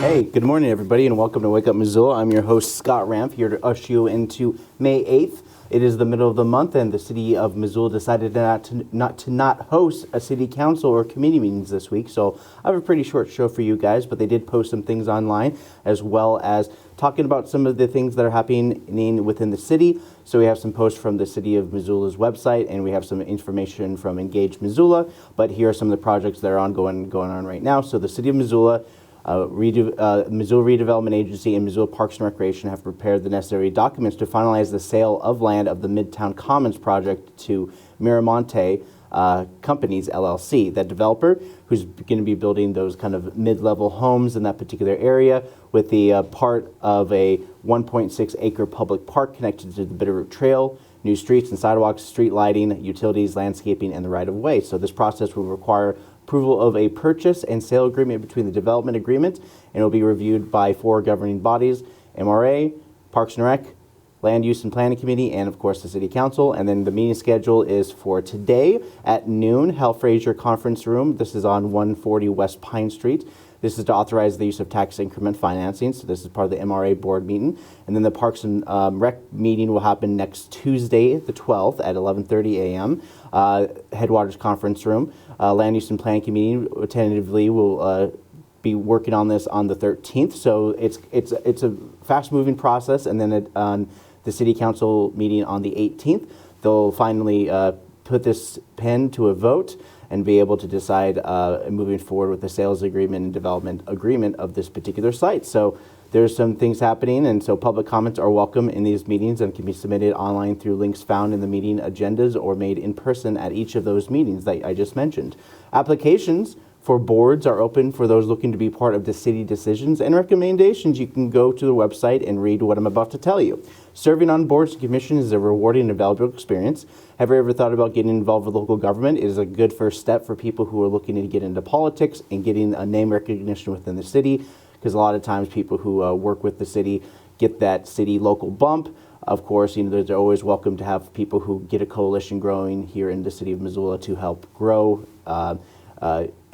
Hey, good morning, everybody, and welcome to Wake Up Missoula. I'm your host, Scott Ramp, here to usher you into May 8th. It is the middle of the month, and the city of Missoula decided not host a city council or committee meetings this week. So I have a pretty short show for you guys, but they did post some things online, as well as talking about some of the things that are happening within the city. So we have some posts from the city of Missoula's website, and we have some information from Engage Missoula. But here are some of the projects that are going on right now. So the city of Missoula, Missoula Redevelopment Agency and Missoula Parks and Recreation have prepared the necessary documents to finalize the sale of land of the Midtown Commons project to Miramonte Companies, LLC, that developer who's going to be building those kind of mid-level homes in that particular area with the part of a 1.6 acre public park connected to the Bitterroot Trail, new streets and sidewalks, street lighting, utilities, landscaping, and the right-of-way. So this process will require approval of a purchase and sale agreement between the development agreement, and it will be reviewed by 4 governing bodies: MRA, Parks and Rec, Land Use and Planning Committee, and of course the City Council. And then the meeting schedule is for today at noon, Hal Fraser Conference Room. This is on 140 West Pine Street. This is to authorize the use of tax increment financing. So this is part of the MRA board meeting. And then the Parks and Rec meeting will happen next Tuesday, the 12th at 11:30 a.m. Headwaters Conference Room. Land Use and Planning Committee tentatively will be working on this on the 13th. So it's a fast-moving process. And then on the City Council meeting on the 18th, they'll finally put this pen to a vote and be able to decide moving forward with the sales agreement and development agreement of this particular site. So there's some things happening, and so public comments are welcome in these meetings and can be submitted online through links found in the meeting agendas or made in person at each of those meetings that I just mentioned. Applications for boards are open for those looking to be part of the city decisions and recommendations. You can go to the website and read what I'm about to tell you. Serving on boards and commissions is a rewarding and valuable experience. Have you ever thought about getting involved with local government? It is a good first step for people who are looking to get into politics and getting a name recognition within the city, because a lot of times people who work with the city get that city local bump. Of course, they're always welcome to have people who get a coalition growing here in the city of Missoula to help grow.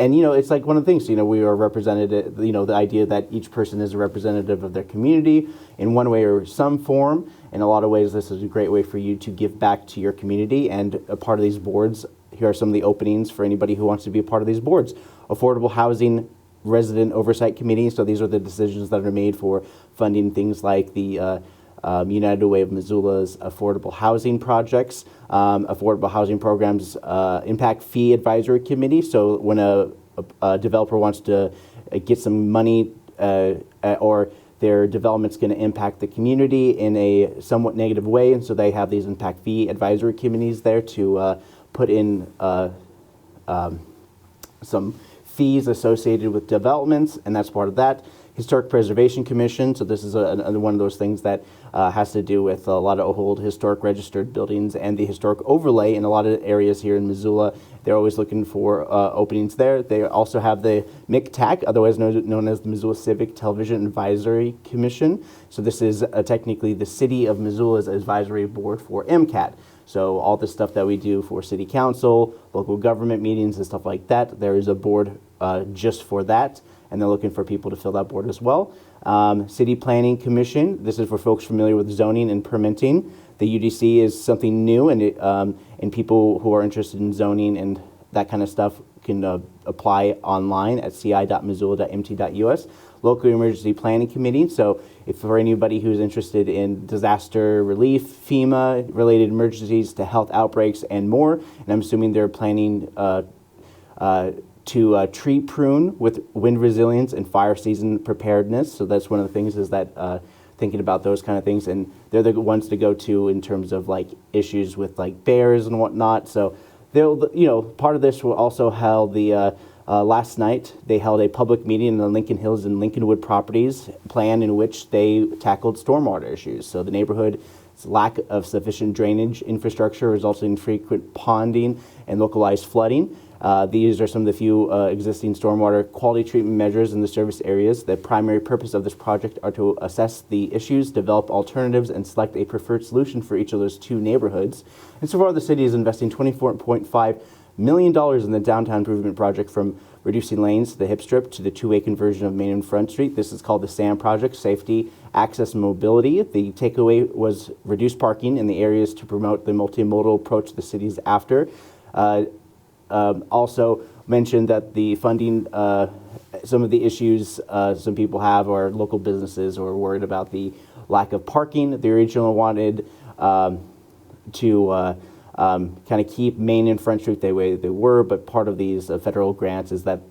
And it's like one of the things, we are represented, the idea that each person is a representative of their community in one way or some form. In a lot of ways, this is a great way for you to give back to your community. And a part of these boards, here are some of the openings for anybody who wants to be a part of these boards. Affordable Housing Resident Oversight Committee. So these are the decisions that are made for funding things like the United Way of Missoula's affordable housing projects, affordable housing programs, impact fee advisory committee. So when a developer wants to get some money or their development's going to impact the community in a somewhat negative way, and so they have these impact fee advisory committees there to put in some fees associated with developments, and that's part of that. Historic Preservation Commission, so this is one of those things that has to do with a lot of old historic registered buildings and the historic overlay in a lot of areas here in Missoula. They're always looking for openings there. They also have the MCTAC, otherwise known as the Missoula Civic Television Advisory Commission. So this is technically the City of Missoula's advisory board for MCAT. So all the stuff that we do for city council, local government meetings and stuff like that, there is a board just for that, and they're looking for people to fill that board as well. City Planning Commission, this is for folks familiar with zoning and permitting. The UDC is something new, and people who are interested in zoning and that kind of stuff can apply online at ci.missoula.mt.us. Local Emergency Planning Committee, so if for anybody who's interested in disaster relief, FEMA related emergencies to health outbreaks and more, and I'm assuming they're planning to tree prune with wind resilience and fire season preparedness. So that's one of the things, is that thinking about those kind of things, and they're the ones to go to in terms of like issues with like bears and whatnot. So they'll, part of this will also held the last night they held a public meeting in the Lincoln Hills and Lincolnwood properties plan, in which they tackled stormwater issues. So the neighborhood's lack of sufficient drainage infrastructure resulting in frequent ponding and localized flooding. These are some of the few existing stormwater quality treatment measures in the service areas. The primary purpose of this project are to assess the issues, develop alternatives, and select a preferred solution for each of those 2 neighborhoods. And so far, the city is investing $24.5 million in the downtown improvement project from reducing lanes to the hip strip to the two-way conversion of Main and Front Street. This is called the SAM project, Safety, Access, and Mobility. The takeaway was reduced parking in the areas to promote the multimodal approach the city's after. Also mentioned that the funding, some of the issues some people have are local businesses who are worried about the lack of parking. The original wanted to kind of keep Main and Front Street the way they were, but part of these federal grants is that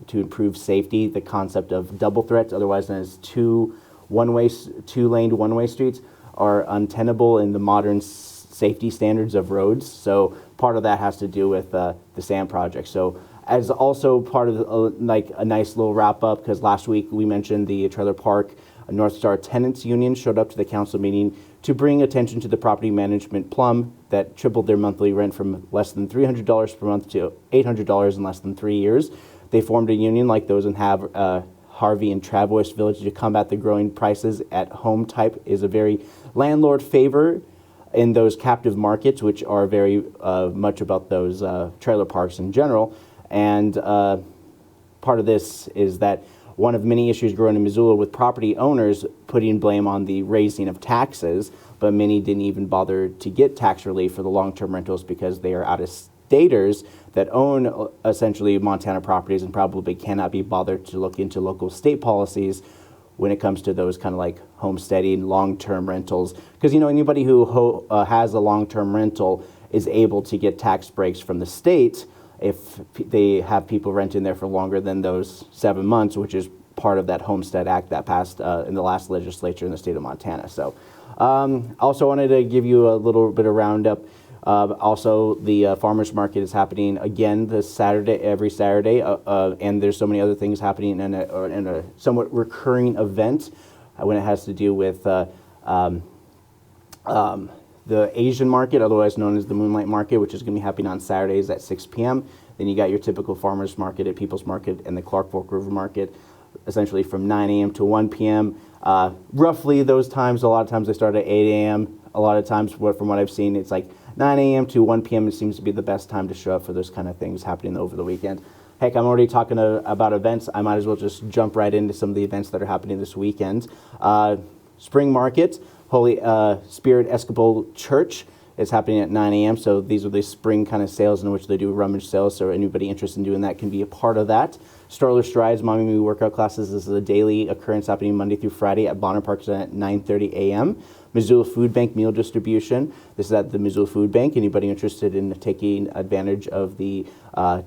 to improve safety, the concept of double threats, otherwise known as two-lane one-way streets, are untenable in the modern safety standards of roads. So part of that has to do with the SAM project. So as also part of like a nice little wrap up, because last week we mentioned the trailer park North Star Tenants Union showed up to the council meeting to bring attention to the property management plum that tripled their monthly rent from less than $300 per month to $800 in less than 3 years. They formed a union like those in Harvey and Travis Village to combat the growing prices at home type is a very landlord favor in those captive markets, which are very much about those trailer parks in general. And part of this is that one of many issues growing in Missoula with property owners putting blame on the raising of taxes, but many didn't even bother to get tax relief for the long-term rentals because they are out-of-staters that own essentially Montana properties and probably cannot be bothered to look into local state policies when it comes to those kind of like homesteading, long-term rentals. Because, you know, anybody who has a long-term rental is able to get tax breaks from the state if they have people renting there for longer than those 7 months, which is part of that Homestead Act that passed in the last legislature in the state of Montana. So also wanted to give you a little bit of roundup. Also, the farmers market is happening again this Saturday, every Saturday, and there's so many other things happening in a somewhat recurring event when it has to do with the Asian market, otherwise known as the Moonlight Market, which is going to be happening on Saturdays at 6 p.m. Then you got your typical farmers market at People's Market and the Clark Fork River Market, essentially from 9 a.m. to 1 p.m. Roughly those times, a lot of times they start at 8 a.m. A lot of times, from what I've seen, it's like 9 a.m. to 1 p.m. It seems to be the best time to show up for those kind of things happening over the weekend. Heck, I'm already talking about events. I might as well just jump right into some of the events that are happening this weekend. Spring Market, Holy Spirit Episcopal Church is happening at 9 a.m. So these are the spring kind of sales in which they do rummage sales. So anybody interested in doing that can be a part of that. Stroller Strides Mommy Me workout classes is a daily occurrence happening Monday through Friday at Bonner Park at 9:30 a.m. Missoula Food Bank meal distribution. This is at the Missoula Food Bank. Anybody interested in taking advantage of the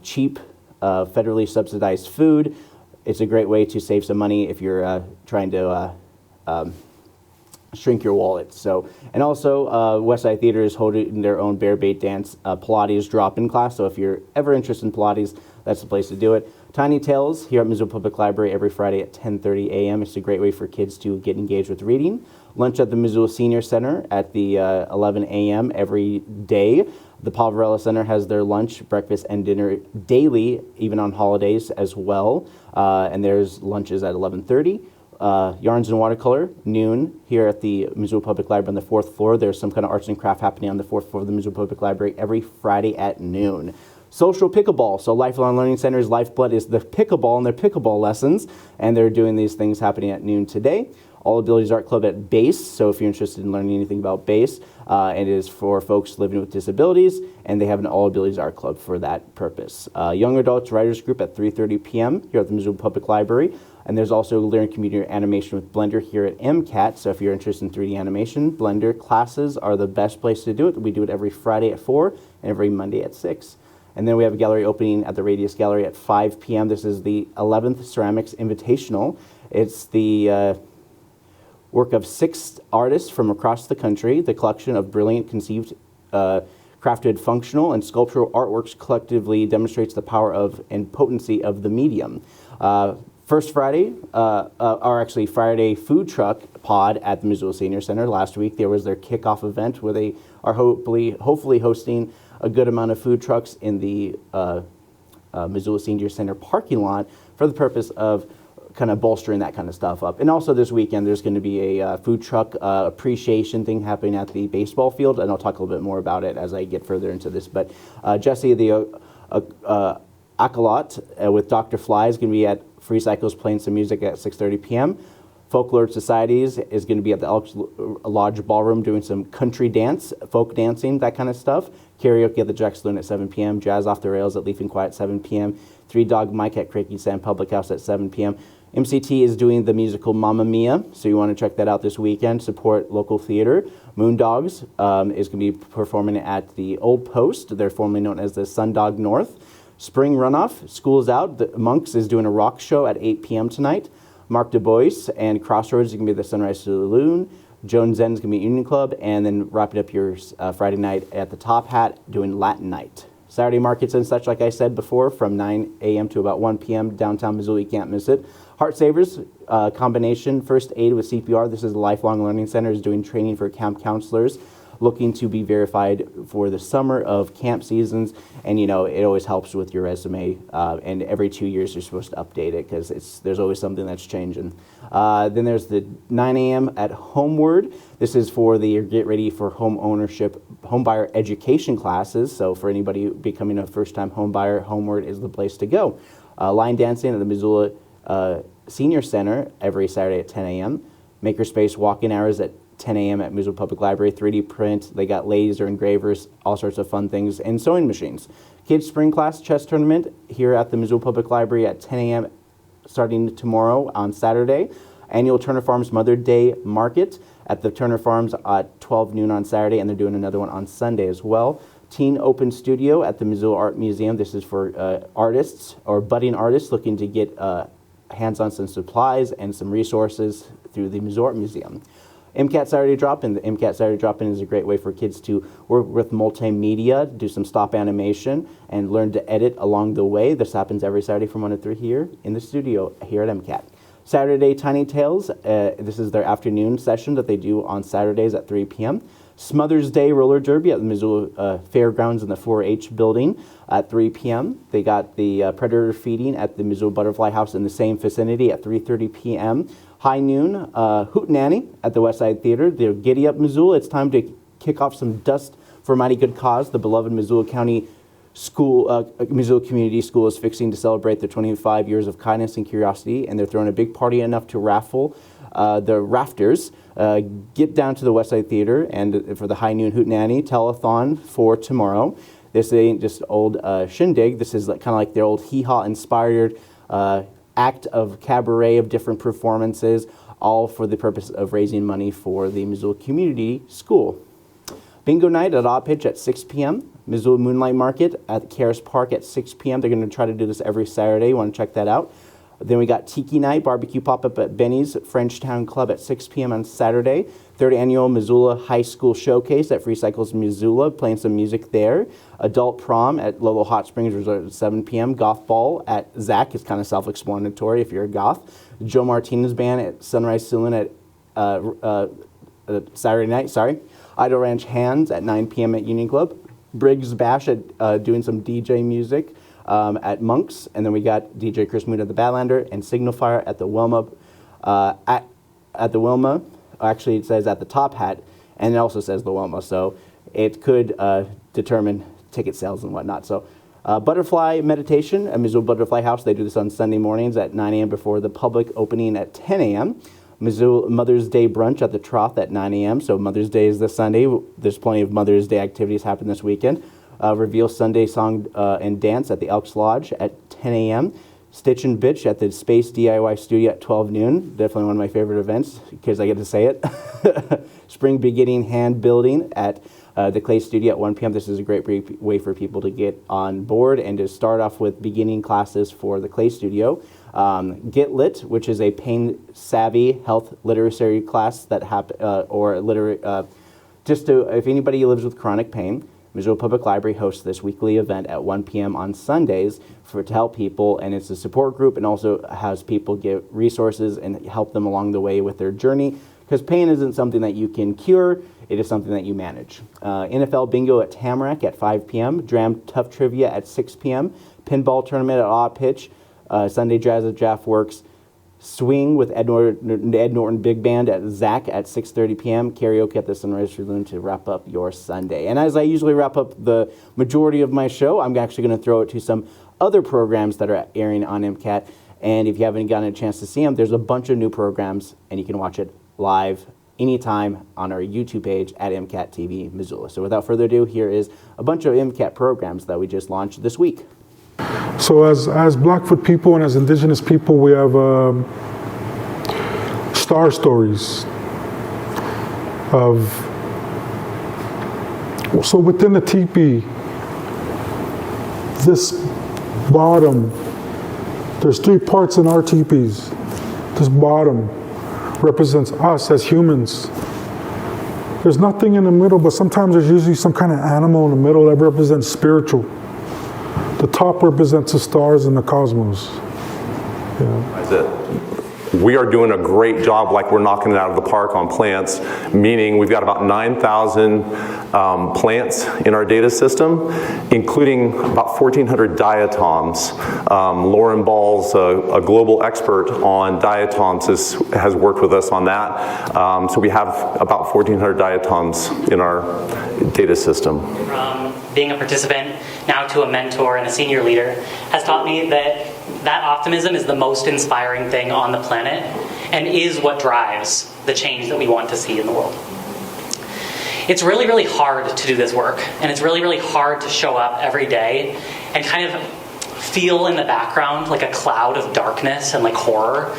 cheap federally subsidized food? It's a great way to save some money if you're trying to shrink your wallet. So, and also Westside Theater is holding their own bear bait dance Pilates drop-in class. So if you're ever interested in Pilates, that's the place to do it. Tiny Tales here at Missoula Public Library every Friday at 10:30 a.m. It's a great way for kids to get engaged with reading. Lunch at the Missoula Senior Center at the 11 a.m. every day. The Poverello Center has their lunch, breakfast, and dinner daily, even on holidays as well. And there's lunches at 11:30. Yarns and Watercolor, noon, here at the Missoula Public Library on the 4th floor. There's some kind of arts and craft happening on the 4th floor of the Missoula Public Library every Friday at noon. Social Pickleball. So Lifelong Learning Center's lifeblood is the pickleball and their pickleball lessons, and they're doing these things happening at noon today. All Abilities Art Club at bass, so if you're interested in learning anything about bass, it is for folks living with disabilities, and they have an All Abilities Art Club for that purpose. Young Adults Writers Group at 3:30 p.m. here at the Missoula Public Library, and there's also Learn Computer Animation with Blender here at MCAT, so if you're interested in 3D animation, Blender classes are the best place to do it. We do it every Friday at 4 and every Monday at 6. And then we have a gallery opening at the Radius Gallery at 5 p.m. This is the 11th Ceramics Invitational. It's the work of 6 artists from across the country. The collection of brilliant, conceived, crafted, functional, and sculptural artworks collectively demonstrates the power of and potency of the medium. First Friday, or actually Friday food truck pod at the Missoula Senior Center. Last week there was their kickoff event where they are hopefully hosting a good amount of food trucks in the Missoula Senior Center parking lot for the purpose of kind of bolstering that kind of stuff up. And also this weekend, there's going to be a food truck appreciation thing happening at the baseball field, and I'll talk a little bit more about it as I get further into this. But Jesse, the Akalot with Dr. Fly is going to be at Free Cycles playing some music at 6:30 p.m. Folklore Societies is going to be at the Elks Lodge Ballroom doing some country dance, folk dancing, that kind of stuff. Karaoke at the Jack Saloon at 7 p.m. Jazz Off the Rails at Leaf and Quiet at 7 p.m. Three Dog Mike at Crakey Sand Public House at 7 p.m. MCT is doing the musical Mamma Mia, so you want to check that out this weekend. Support local theater. Moondogs is going to be performing at the Old Post. They're formerly known as the Sundog North. Spring Runoff, school's out. The Monks is doing a rock show at 8 p.m. tonight. Mark Du Bois and Crossroads is going to be at the Sunrise Saloon. Joan Zen is going to be at Union Club. And then wrapping up your Friday night at the Top Hat doing Latin Night. Saturday markets and such, like I said before, from 9 a.m. to about 1 p.m. downtown Missoula. You can't miss it. Heart Savers combination first aid with CPR. This is the Lifelong Learning Center is doing training for camp counselors looking to be verified for the summer of camp seasons. And, you know, it always helps with your resume. And every 2 years, you're supposed to update it because there's always something that's changing. Then there's the 9 a.m. at Homeward. This is for the Get Ready for Home Ownership home buyer education classes. So for anybody becoming a first-time home buyer, Homeward is the place to go. Line dancing at the Missoula Senior Center every Saturday at 10 a.m. Makerspace walk-in hours at 10 a.m. at Missoula Public Library. 3D print, they got laser engravers, all sorts of fun things, and sewing machines. Kids Spring Class Chess Tournament here at the Missoula Public Library at 10 a.m. starting tomorrow on Saturday. Annual Turner Farms Mother Day Market at the Turner Farms at 12 noon on Saturday, and they're doing another one on Sunday as well. Teen Open Studio at the Missoula Art Museum. This is for artists or budding artists looking to get hands-on some supplies and some resources through the Missoula Art Museum. MCAT Saturday Drop-In. The MCAT Saturday Drop-In is a great way for kids to work with multimedia, do some stop animation, and learn to edit along the way. This happens every Saturday from 1 to 3 here in the studio here at MCAT. Saturday Tiny Tales. This is their afternoon session that they do on Saturdays at 3 p.m. Smothers Day Roller Derby at the Missoula Fairgrounds in the 4-H building at 3 p.m. They got the predator feeding at the Missoula Butterfly House in the same vicinity at 3:30 p.m. High noon, Hootenanny at the Westside Theater. They're Giddy Up Missoula. It's time to kick off some dust for a mighty good cause. The beloved Missoula County School, Missoula Community School is fixing to celebrate their 25 years of kindness and curiosity, and they're throwing a big party enough to raffle the rafters. Get down to the Westside Theater and for the High Noon Hootenanny Telethon for tomorrow. This ain't just old shindig. This is kind of like their old hee-haw inspired act of cabaret of different performances, all for the purpose of raising money for the Missoula Community School. Bingo night at Odd Pitch at 6 p.m. Missoula Moonlight Market at Karis Park at 6 p.m. They're going to try to do this every Saturday. You want to check that out. Then we got Tiki Night, barbecue pop-up at Benny's Frenchtown Club at 6 p.m. on Saturday. Third annual Missoula High School Showcase at Free Cycles Missoula, playing some music there. Adult Prom at Lolo Hot Springs Resort at 7 p.m. Goth Ball at Zach is kind of self-explanatory if you're a goth. Joe Martinez Band at Sunrise Saloon at Saturday night, Idle Ranch Hands at 9 p.m. at Union Club. Briggs Bash at doing some DJ music at Monks, and then we got DJ Chris Moon at the Badlander and Signal Fire at the Wilma. At the Wilma, actually it says at the Top Hat, and it also says the Wilma, so it could determine ticket sales and whatnot. So Butterfly Meditation at Missoula Butterfly House, they do this on Sunday mornings at 9 a.m. before the public opening at 10 a.m. Missoula Mother's Day Brunch at the Trough at 9 a.m. So Mother's Day is this Sunday. There's plenty of Mother's Day activities happening this weekend. Reveal Sunday Song and Dance at the Elks Lodge at 10 a.m. Stitch and Bitch at the Space DIY Studio at 12 noon. Definitely one of my favorite events because I get to say it. Spring Beginning Hand Building at the Clay Studio at 1 p.m. This is a great way for people to get on board and to start off with beginning classes for the Clay Studio. Get Lit, which is a pain-savvy health literacy class that if anybody lives with chronic pain, Missoula Public Library hosts this weekly event at 1 p.m. on Sundays to help people, and it's a support group and also has people get resources and help them along the way with their journey, because pain isn't something that you can cure, it is something that you manage. NFL Bingo at Tamarack at 5 p.m., Dram Tough Trivia at 6 p.m., Pinball Tournament at Odd Pitch, Sunday Jazz at Jaff Works, Swing with Ed Norton Big Band at Zach at 6:30 p.m. Karaoke at the Sunrise Saloon to wrap up your Sunday. And as I usually wrap up the majority of my show, I'm actually going to throw it to some other programs that are airing on MCAT. And if you haven't gotten a chance to see them, there's a bunch of new programs, and you can watch it live anytime on our YouTube page at MCAT TV Missoula. So without further ado, here is a bunch of MCAT programs that we just launched this week. So as Blackfoot people and as indigenous people, we have star stories so within the teepee, this bottom, there's 3 parts in our teepees. This bottom represents us as humans. There's nothing in the middle, but sometimes there's usually some kind of animal in the middle that represents spiritual. The top represents the stars and the cosmos. Yeah. That's it. We are doing a great job, like we're knocking it out of the park on plants, meaning we've got about 9,000 plants in our data system, including about 1,400 diatoms. Lauren Ball's a global expert on diatoms, has worked with us on that. So we have about 1,400 diatoms in our data system. From being a participant now to a mentor and a senior leader has taught me that optimism is the most inspiring thing on the planet and is what drives the change that we want to see in the world. It's really, really hard to do this work, and it's really, really hard to show up every day and kind of feel in the background like a cloud of darkness and like horror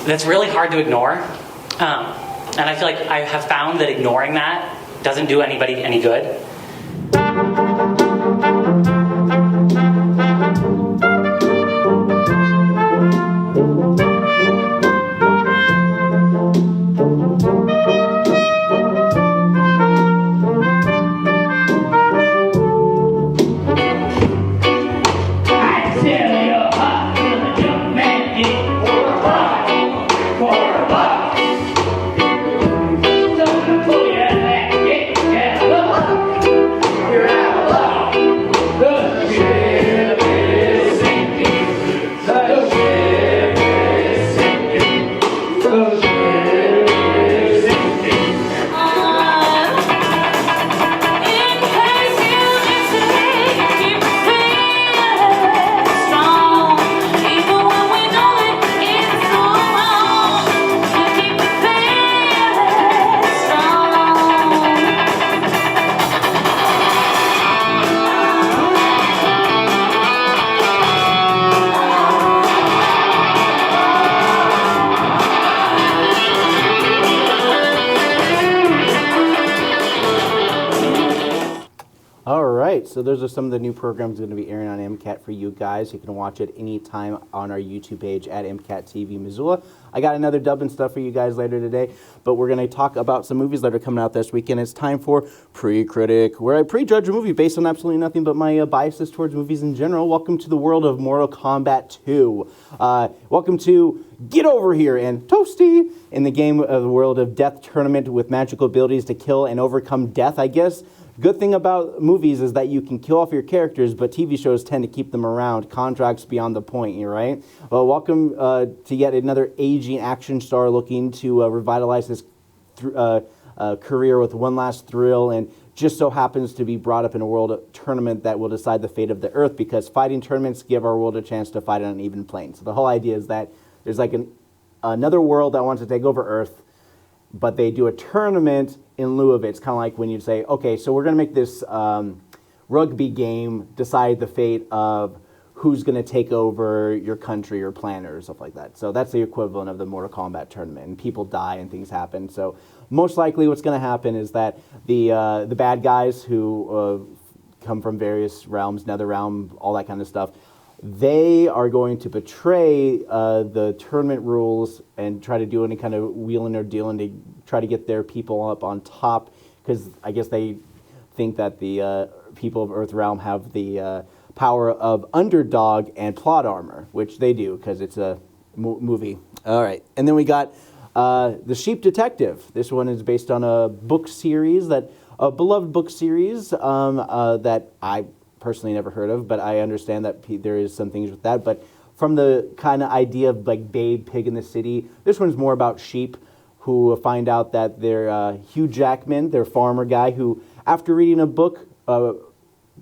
that's really hard to ignore. And I feel like I have found that ignoring that doesn't do anybody any good. So those are some of the new programs going to be airing on MCAT for you guys. You can watch it anytime on our YouTube page at MCAT TV Missoula. I got another Dubbin Stuff for you guys later today, but we're going to talk about some movies that are coming out this weekend. It's time for Pre-Critic, where I prejudge a movie based on absolutely nothing but my biases towards movies in general. Welcome to the world of Mortal Kombat 2. Welcome to Get Over Here and Toasty in the game of the world of Death Tournament with magical abilities to kill and overcome death, I guess. Good thing about movies is that you can kill off your characters, but TV shows tend to keep them around. Contracts beyond the point, you're right? Well, welcome to yet another aging action star looking to revitalize his career with one last thrill, and just so happens to be brought up in a world tournament that will decide the fate of the Earth, because fighting tournaments give our world a chance to fight on an even plane. So the whole idea is that there's like another world that wants to take over Earth, but they do a tournament in lieu of it. It's kind of like when you say, okay, so we're going to make this rugby game decide the fate of who's going to take over your country or planet or stuff like that. So that's the equivalent of the Mortal Kombat tournament, and people die and things happen. So most likely what's going to happen is that the bad guys who come from various realms, Netherrealm, all that kind of stuff, they are going to betray the tournament rules and try to do any kind of wheeling or dealing to try to get their people up on top, because I guess they think that the people of Earthrealm have the power of underdog and plot armor, which they do because it's a movie. All right, and then we got The Sheep Detective. This one is based on a book series, a beloved book series that I personally never heard of, but I understand that there is some things with that. But from the kind of idea of like Babe Pig in the City, this one's more about sheep who find out that they're Hugh Jackman, their farmer guy, who after reading a book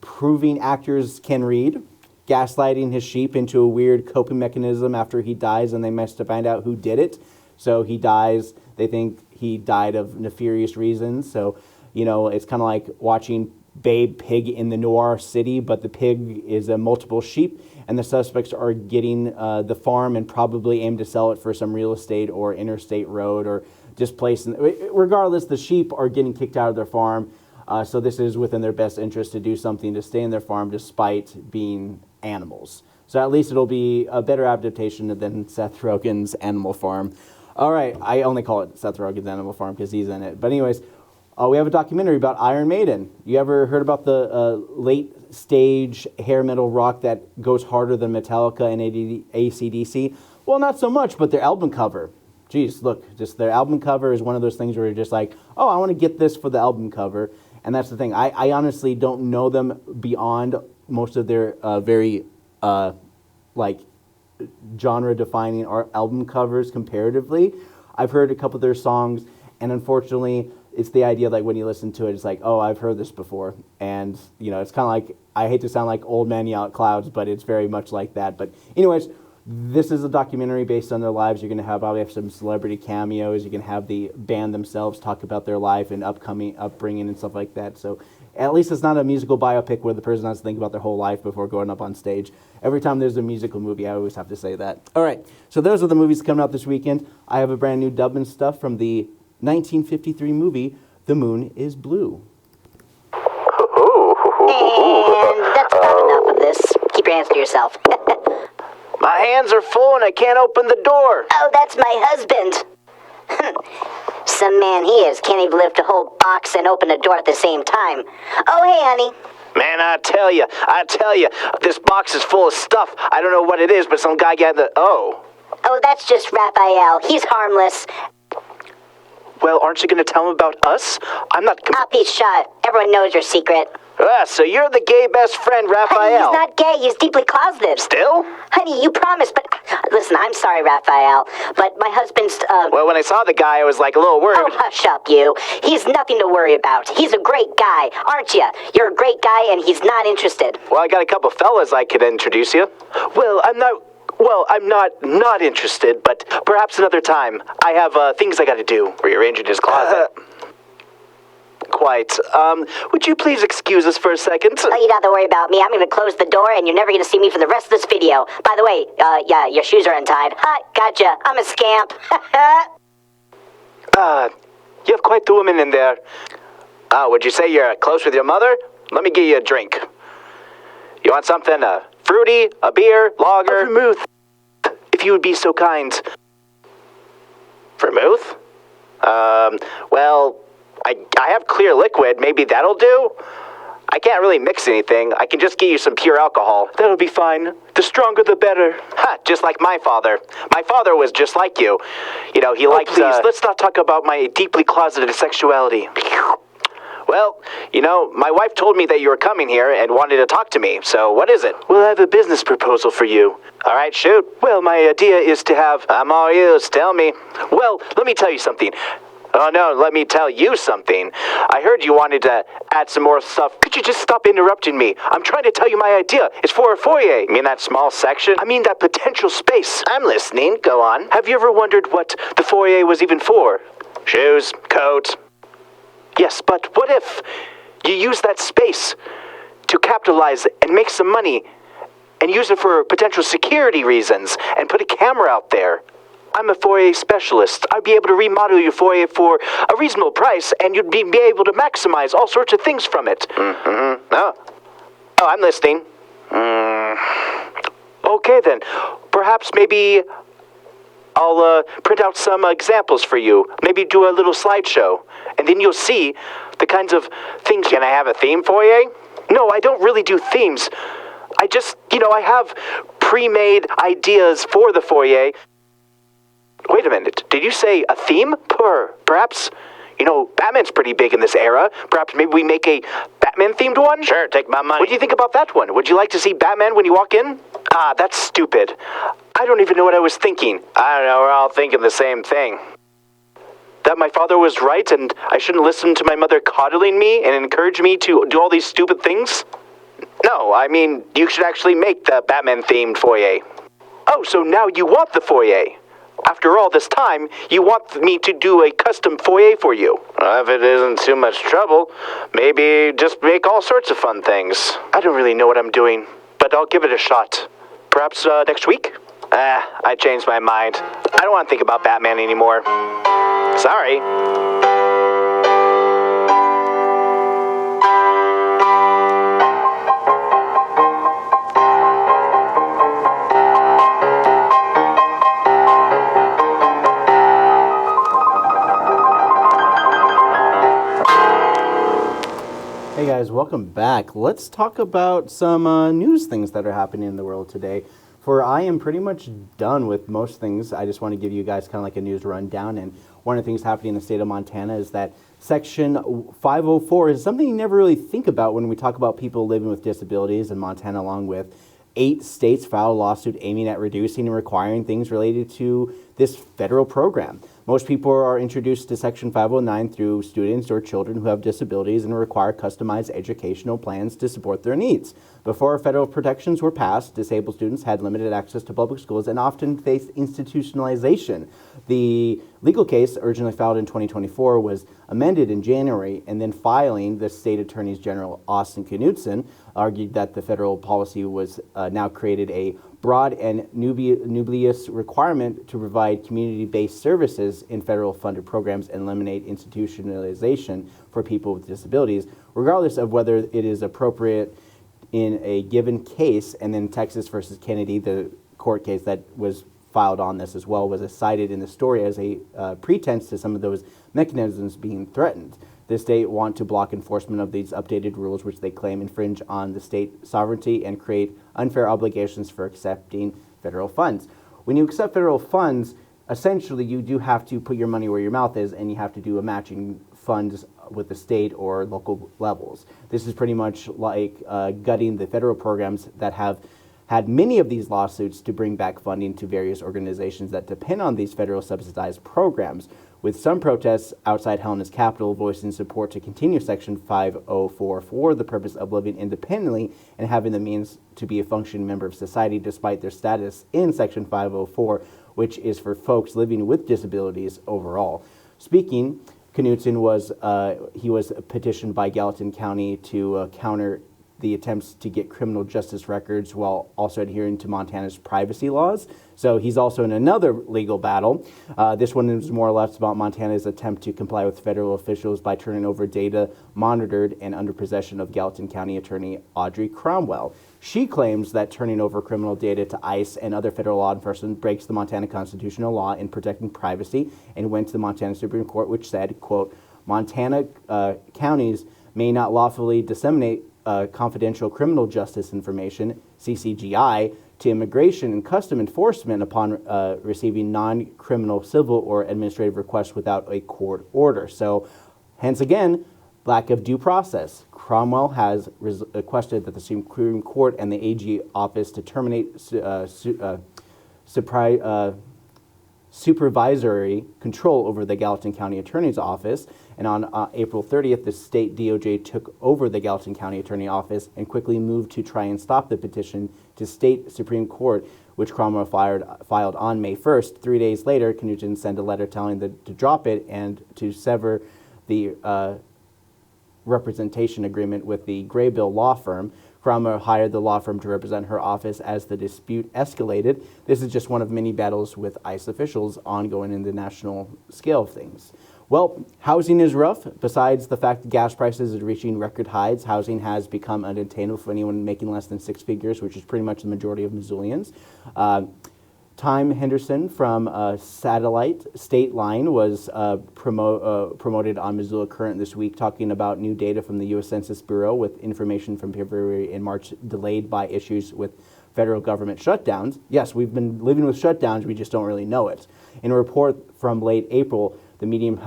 proving actors can read, gaslighting his sheep into a weird coping mechanism after he dies, and they must to find out who did it. So he dies. They think he died of nefarious reasons. So, you know, it's kind of like watching Babe Pig in the Noir City, but the pig is a multiple sheep, and the suspects are getting the farm and probably aim to sell it for some real estate or interstate road or displaced. Regardless, the sheep are getting kicked out of their farm, so this is within their best interest to do something to stay in their farm despite being animals. So at least it'll be a better adaptation than Seth Rogen's Animal Farm. All right, I only call it Seth Rogen's Animal Farm because he's in it. But anyways, we have a documentary about Iron Maiden. You ever heard about the late stage hair metal rock that goes harder than Metallica and AC/DC? Well, not so much, but their album cover. Geez, look, just their album cover is one of those things where you're just like, oh, I want to get this for the album cover. And that's the thing. I honestly don't know them beyond most of their very like genre-defining album covers comparatively. I've heard a couple of their songs, and unfortunately, it's the idea like when you listen to it, it's like, oh, I've heard this before. And, you know, it's kind of like, I hate to sound like old man yell at clouds, but it's very much like that. But anyways, this is a documentary based on their lives. You're going to have probably have some celebrity cameos. You can have the band themselves talk about their life and upbringing and stuff like that. So at least it's not a musical biopic where the person has to think about their whole life before going up on stage. Every time there's a musical movie, I always have to say that. All right, so those are the movies coming out this weekend. I have a brand new Dubbin Stuff from the 1953 movie, The Moon is Blue. And that's about enough of this. Keep your hands to yourself. My hands are full and I can't open the door. Oh, that's my husband. Some man he is. Can't even lift a whole box and open a door at the same time. Oh, hey, honey. Man, I tell you, this box is full of stuff. I don't know what it is, but some guy got the... Oh, that's just Raphael. He's harmless. well, aren't you going to tell him about us? I'm not... He's shot. Everyone knows your secret. So you're the gay best friend, Raphael. Honey, he's not gay. He's deeply closeted. Still? Honey, you promised, but... Listen, I'm sorry, Raphael, but my husband's, Well, when I saw the guy, I was like a little worried. Oh, hush up, you. He's nothing to worry about. He's a great guy, aren't you? You're a great guy, and he's not interested. Well, I got a couple fellas I could introduce you. Well, I'm not interested, but perhaps another time. I have things I got to do. Rearranging his closet. Quite. Would you please excuse us for a second? Oh, you don't have to worry about me. I'm going to close the door, and you're never going to see me for the rest of this video. By the way, yeah, your shoes are untied. Ha, gotcha. I'm a scamp. You have quite the woman in there. Would you say you're close with your mother? Let me get you a drink. You want something, fruity, a beer, lager? A vermouth, if you would be so kind. Vermouth? Well, I have clear liquid. Maybe that'll do? I can't really mix anything. I can just get you some pure alcohol. That'll be fine. The stronger the better. Ha, just like my father. My father was just like you. You know, he liked... Please, let's not talk about my deeply closeted sexuality. Well, you know, my wife told me that you were coming here and wanted to talk to me, so what is it? Well, I have a business proposal for you. All right, shoot. Well, my idea is to have... I'm all ears, tell me. Well, let me tell you something. Oh, no, let me tell you something. I heard you wanted to add some more stuff. Could you just stop interrupting me? I'm trying to tell you my idea. It's for a foyer. You mean that small section? I mean that potential space. I'm listening. Go on. Have you ever wondered what the foyer was even for? Shoes, coat. Yes, but what if you use that space to capitalize and make some money and use it for potential security reasons and put a camera out there? I'm a foyer specialist. I'd be able to remodel your foyer for a reasonable price, and you'd be able to maximize all sorts of things from it. Mm-hmm. Oh, I'm listening. Okay, then. Perhaps maybe I'll print out some examples for you. Maybe do a little slideshow, and then you'll see the kinds of things. Can I have a theme foyer? No, I don't really do themes. I just, I have pre-made ideas for the foyer. Wait a minute, did you say a theme? Perhaps, Batman's pretty big in this era. Perhaps maybe we make a Batman-themed one? Sure, take my money. What do you think about that one? Would you like to see Batman when you walk in? Ah, that's stupid. I don't even know what I was thinking. I don't know, we're all thinking the same thing. That my father was right and I shouldn't listen to my mother coddling me and encourage me to do all these stupid things? No, I mean, you should actually make the Batman-themed foyer. Oh, so now you want the foyer. After all this time, you want me to do a custom foyer for you. If it isn't too much trouble, maybe just make all sorts of fun things. I don't really know what I'm doing, but I'll give it a shot. Perhaps next week? I changed my mind. I don't want to think about Batman anymore. Sorry. Hey guys, welcome back. Let's talk about some news things that are happening in the world today. For I am pretty much done with most things. I just want to give you guys kind of like a news rundown. And one of the things happening in the state of Montana is that Section 504 is something you never really think about when we talk about people living with disabilities in Montana, along with 8 states filed a lawsuit aiming at reducing and requiring things related to this federal program. Most people are introduced to Section 509 through students or children who have disabilities and require customized educational plans to support their needs. Before federal protections were passed, disabled students had limited access to public schools and often faced institutionalization. The legal case, originally filed in 2024, was amended in January, and then filing, the state attorney general Austin Knudsen argued that the federal policy was now created a broad and nubious requirement to provide community-based services in federal funded programs and eliminate institutionalization for people with disabilities, regardless of whether it is appropriate in a given case. And then Texas versus Kennedy, the court case that was filed on this as well, was cited in the story as a pretense to some of those mechanisms being threatened. The state want to block enforcement of these updated rules, which they claim infringe on the state sovereignty and create unfair obligations for accepting federal funds. When you accept federal funds, essentially you do have to put your money where your mouth is, and you have to do a matching funds with the state or local levels. This is pretty much like gutting the federal programs that have had many of these lawsuits to bring back funding to various organizations that depend on these federal subsidized programs, with some protests outside Helena's capital voicing support to continue Section 504 for the purpose of living independently and having the means to be a functioning member of society despite their status in Section 504, which is for folks living with disabilities overall. Speaking, Knudsen was petitioned by Gallatin County to counter the attempts to get criminal justice records while also adhering to Montana's privacy laws. So he's also in another legal battle. This one is more or less about Montana's attempt to comply with federal officials by turning over data monitored and under possession of Gallatin County Attorney Audrey Cromwell. She claims that turning over criminal data to ICE and other federal law enforcement breaks the Montana constitutional law in protecting privacy, and went to the Montana Supreme Court, which said, quote, Montana counties may not lawfully disseminate confidential criminal justice information, CCGI, to immigration and custom enforcement upon receiving non-criminal civil or administrative requests without a court order. So, hence again, lack of due process. Cromwell has requested that the Supreme Court and the AG office to terminate supervisory control over the Gallatin County Attorney's Office. And on April 30th, the state DOJ took over the Gallatin County Attorney Office and quickly moved to try and stop the petition to state Supreme Court, which Cromwell filed on May 1st. 3 days later, Knudsen sent a letter telling them to drop it and to sever the representation agreement with the Graybill law firm. Cromwell hired the law firm to represent her office as the dispute escalated. This is just one of many battles with ICE officials ongoing in the national scale of things. Well, housing is rough. Besides the fact that gas prices are reaching record highs, housing has become unattainable for anyone making less than 6 figures, which is pretty much the majority of Missoulians. Time Henderson from Satellite State Line was promoted on Missoula Current this week, talking about new data from the U.S. Census Bureau with information from February and March delayed by issues with federal government shutdowns. Yes, we've been living with shutdowns, we just don't really know it. In a report from late April, The median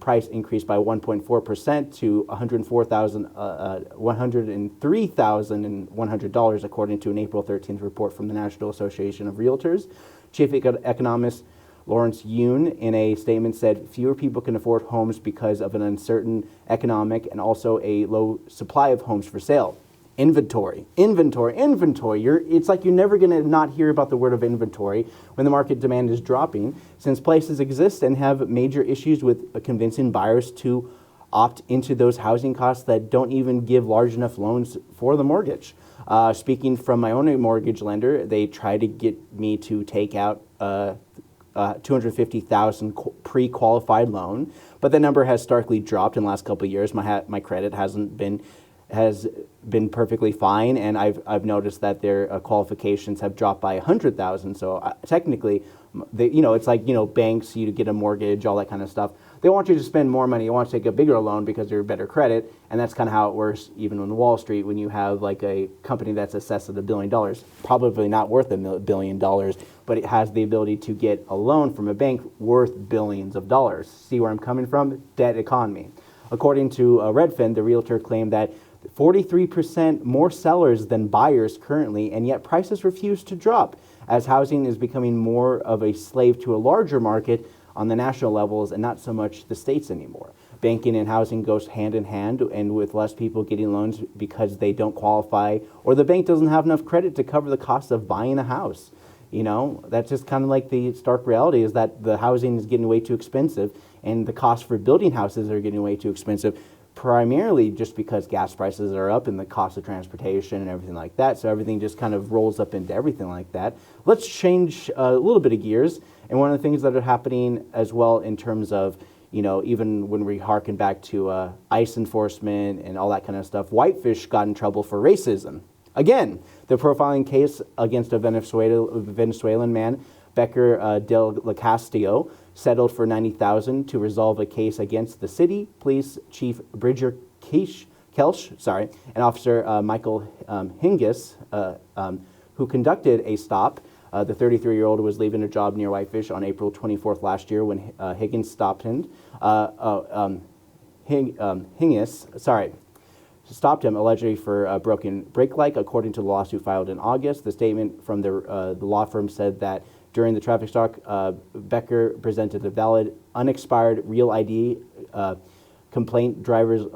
price increased by 1.4% to $103,100, according to an April 13th report from the National Association of Realtors. Chief economist Lawrence Yoon, in a statement, said fewer people can afford homes because of an uncertain economic and also a low supply of homes for sale. Inventory. It's like you're never going to not hear about the word of inventory when the market demand is dropping, since places exist and have major issues with convincing buyers to opt into those housing costs that don't even give large enough loans for the mortgage. Speaking from my own mortgage lender, they tried to get me to take out $250,000 pre-qualified loan, but the number has starkly dropped in the last couple of years. My credit has been perfectly fine, and I've noticed that their qualifications have dropped by $100,000. So technically, it's like banks, you get a mortgage, all that kind of stuff. They want you to spend more money. They want to take a bigger loan because they're better credit, and that's kind of how it works even on Wall Street when you have like a company that's assessed at $1 billion, probably not worth $1 billion, but it has the ability to get a loan from a bank worth billions of dollars. See where I'm coming from? Debt economy. According to Redfin, the realtor claimed that 43% more sellers than buyers currently, and yet prices refuse to drop as housing is becoming more of a slave to a larger market on the national levels and not so much the states anymore. Banking and housing goes hand in hand, and with less people getting loans because they don't qualify or the bank doesn't have enough credit to cover the cost of buying a house. That's just kind of like the stark reality, is that the housing is getting way too expensive and the cost for building houses are getting way too expensive, primarily just because gas prices are up and the cost of transportation and everything like that. So everything just kind of rolls up into everything like that. Let's change a little bit of gears. And one of the things that are happening as well in terms of, even when we harken back to ICE enforcement and all that kind of stuff, Whitefish got in trouble for racism. Again, the profiling case against a Venezuelan man, Becker del Castillo, settled for $90,000 to resolve a case against the city police chief Bridger Kelsch, and Officer Michael Hingis, who conducted a stop. The 33-year-old was leaving a job near Whitefish on April 24th last year when Higgins stopped him. Stopped him allegedly for a broken brake light, according to the lawsuit filed in August. The statement from the law firm said that during the traffic stop, Becker presented a valid, unexpired real ID compliant driver's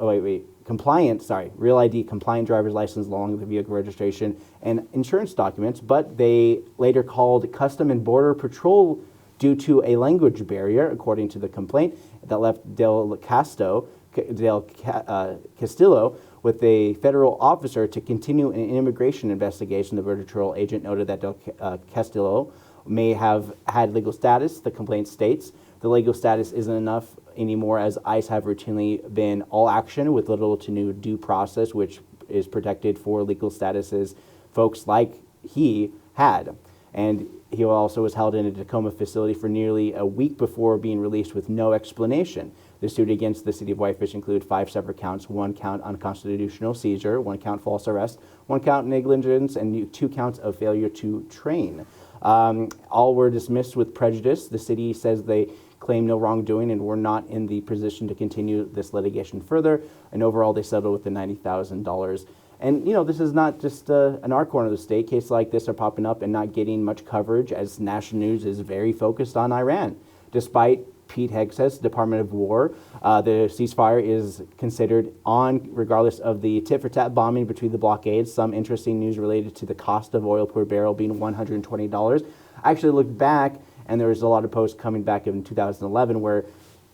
license along with the vehicle registration and insurance documents, but they later called Custom and Border Patrol due to a language barrier, according to the complaint, that left Del Castillo with a federal officer to continue an immigration investigation. The Border Patrol agent noted that Del Castillo may have had legal status. The complaint states the legal status isn't enough anymore, as ICE have routinely been all action with little to no due process, which is protected for legal statuses folks like he had. And he also was held in a Tacoma facility for nearly a week before being released with no explanation. The suit against the city of Whitefish include 5 separate counts: 1 count unconstitutional seizure, 1 count false arrest, 1 count negligence, and 2 counts of failure to train. All were dismissed with prejudice. The city says they claim no wrongdoing and were not in the position to continue this litigation further. And overall, they settled with the $90,000. And, this is not just in our corner of the state. Cases like this are popping up and not getting much coverage, as national news is very focused on Iran. Despite Pete Hegseth's Department of War, the ceasefire is considered on regardless of the tit-for-tat bombing between the blockades. Some interesting news related to the cost of oil per barrel being $120. I actually looked back, and there was a lot of posts coming back in 2011 where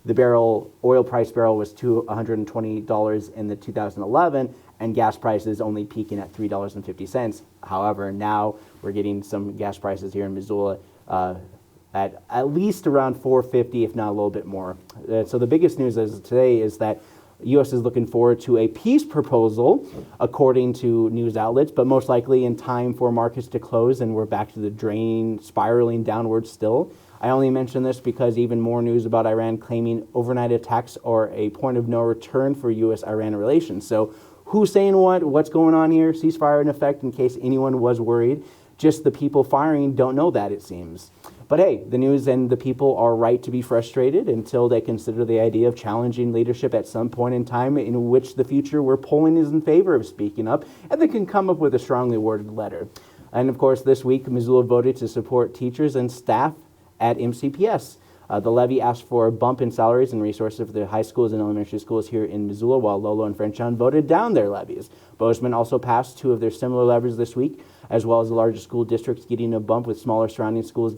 the oil price barrel was $120 in the 2011, and gas prices only peaking at $3.50. However, now we're getting some gas prices here in Missoula at least around $4.50, if not a little bit more. So the biggest news today is that the U.S. is looking forward to a peace proposal, according to news outlets, but most likely in time for markets to close and we're back to the drain, spiraling downwards still. I only mention this because even more news about Iran claiming overnight attacks are a point of no return for U.S.-Iran relations. So who's saying what? What's going on here? Ceasefire in effect, in case anyone was worried. Just the people firing don't know that, it seems. But hey, the news and the people are right to be frustrated until they consider the idea of challenging leadership at some point in time in which the future where polling is in favor of speaking up, and they can come up with a strongly worded letter. And of course, this week, Missoula voted to support teachers and staff at MCPS. The levy asked for a bump in salaries and resources for the high schools and elementary schools here in Missoula, while Lolo and Frenchtown voted down their levies. Bozeman also passed 2 of their similar levies this week, as well as the largest school districts getting a bump, with smaller surrounding schools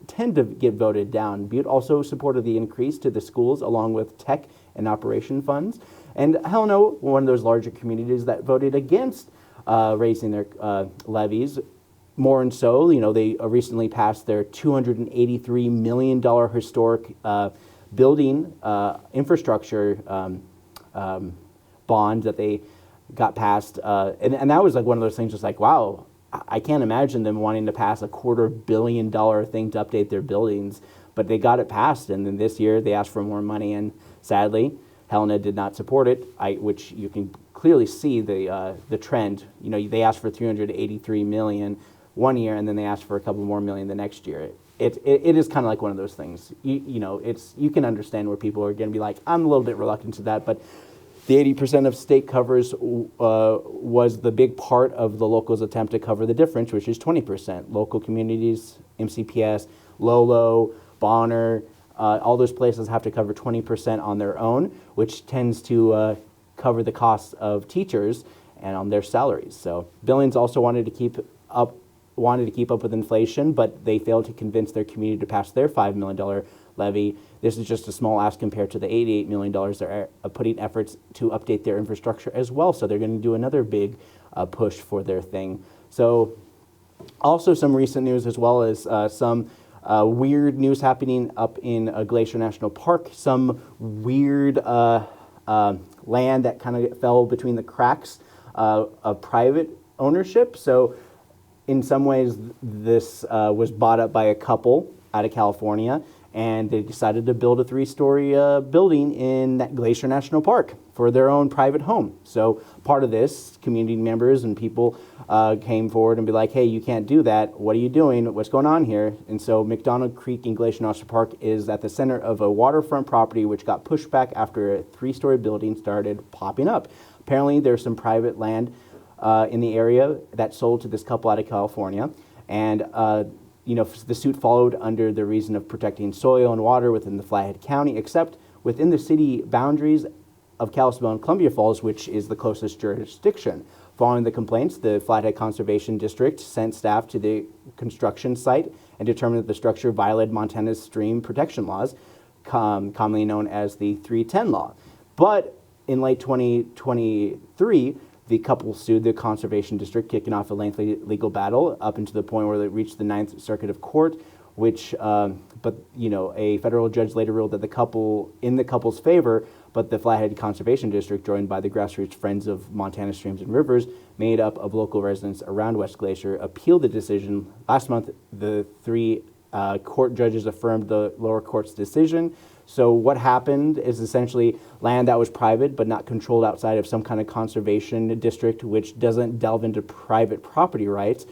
tend to get voted down. Butte also supported the increase to the schools, along with tech and operation funds. And Helena, one of those larger communities that voted against raising their levies. More and so, they recently passed their $283 million historic building infrastructure bond that they got passed. And that was like one of those things, just like, wow, I can't imagine them wanting to pass a $250 million thing to update their buildings. But they got it passed, and then this year they asked for more money, and sadly, Helena did not support it, which you can clearly see the trend. They asked for $383 million one year, and then they asked for a couple more million the next year. It is kind of like one of those things. You can understand where people are going to be like, I'm a little bit reluctant to that, but the 80% of state covers was the big part of the locals' attempt to cover the difference, which is 20%. Local communities, MCPS, Lolo, Bonner, all those places have to cover 20% on their own, which tends to cover the costs of teachers and on their salaries. So Billings also wanted to keep up with inflation, but they failed to convince their community to pass their $5 million levy. This is just a small ask compared to the $88 million they're putting efforts to update their infrastructure as well. So they're going to do another big push for their thing. So also some recent news, as well as some weird news happening up in Glacier National Park. Some weird land that kind of fell between the cracks of private ownership. So in some ways, this was bought up by a couple out of California, and they decided to build a 3-story building in that Glacier National Park for their own private home. So part of this, community members and people came forward and be like, hey, you can't do that. What are you doing? What's going on here? And so McDonald Creek in Glacier National Park is at the center of a waterfront property which got pushed back after a 3-story building started popping up. Apparently, there's some private land in the area that sold to this couple out of California, and the suit followed under the reason of protecting soil and water within the Flathead County, except within the city boundaries of Kalispell and Columbia Falls, which is the closest jurisdiction. Following the complaints, the Flathead Conservation District sent staff to the construction site and determined that the structure violated Montana's stream protection laws, commonly known as the 310 law. But in late 2023, the couple sued the Conservation District, kicking off a lengthy legal battle up into the point where they reached the Ninth Circuit of Court, which, a federal judge later ruled that the couple's favor, but the Flathead Conservation District, joined by the grassroots Friends of Montana Streams and Rivers, made up of local residents around West Glacier, appealed the decision. Last month, the 3 court judges affirmed the lower court's decision. So what happened is essentially land that was private but not controlled outside of some kind of conservation district, which doesn't delve into private property rights,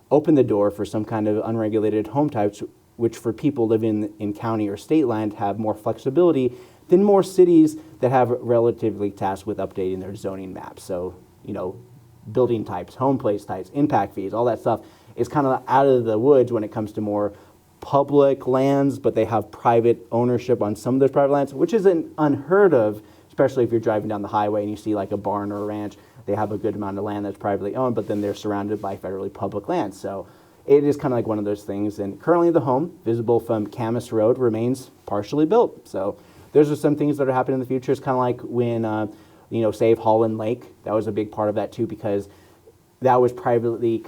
opened the door for some kind of unregulated home types, which for people living in county or state land have more flexibility than more cities that have relatively tasked with updating their zoning maps. So, building types, home place types, impact fees, all that stuff is kind of out of the woods when it comes to more public lands, but they have private ownership on some of those private lands, which isn't unheard of, especially if you're driving down the highway and you see like a barn or a ranch. They have a good amount of land that's privately owned, but then they're surrounded by federally public land. So it is kind of like one of those things. And currently the home, visible from Camas Road, remains partially built. So those are some things that are happening in the future. It's kind of like when, Save Holland Lake. That was a big part of that too, because that was privately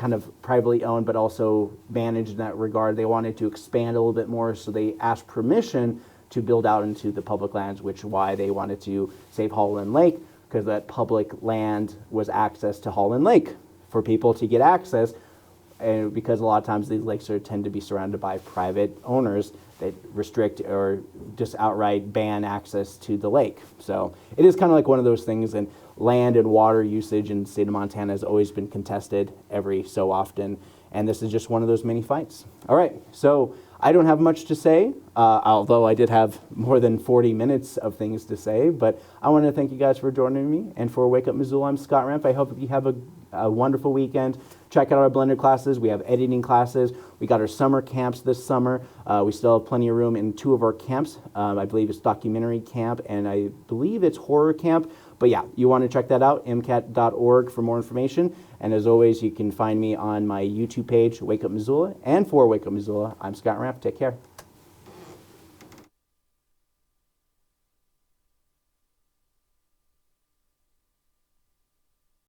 owned, but also managed in that regard. They wanted to expand a little bit more, so they asked permission to build out into the public lands, which is why they wanted to save Holland Lake, because that public land was access to Holland Lake for people to get access, and because a lot of times these lakes tend to be surrounded by private owners that restrict or just outright ban access to the lake. So it is kind of like one of those things, and land and water usage in the state of Montana has always been contested every so often, and this is just one of those many fights. All right, so I don't have much to say, although I did have more than 40 minutes of things to say, but I want to thank you guys for joining me. And for Wake Up Missoula, I'm Scott Ramp. I hope you have a wonderful weekend. Check out our blended classes. We have editing classes. We got our summer camps this summer. We still have plenty of room in 2 of our camps. I believe it's documentary camp, and I believe it's horror camp. But yeah, you want to check that out, mcat.org for more information. And as always, you can find me on my YouTube page, Wake Up Missoula. And for Wake Up Missoula, I'm Scott Ramp. Take care.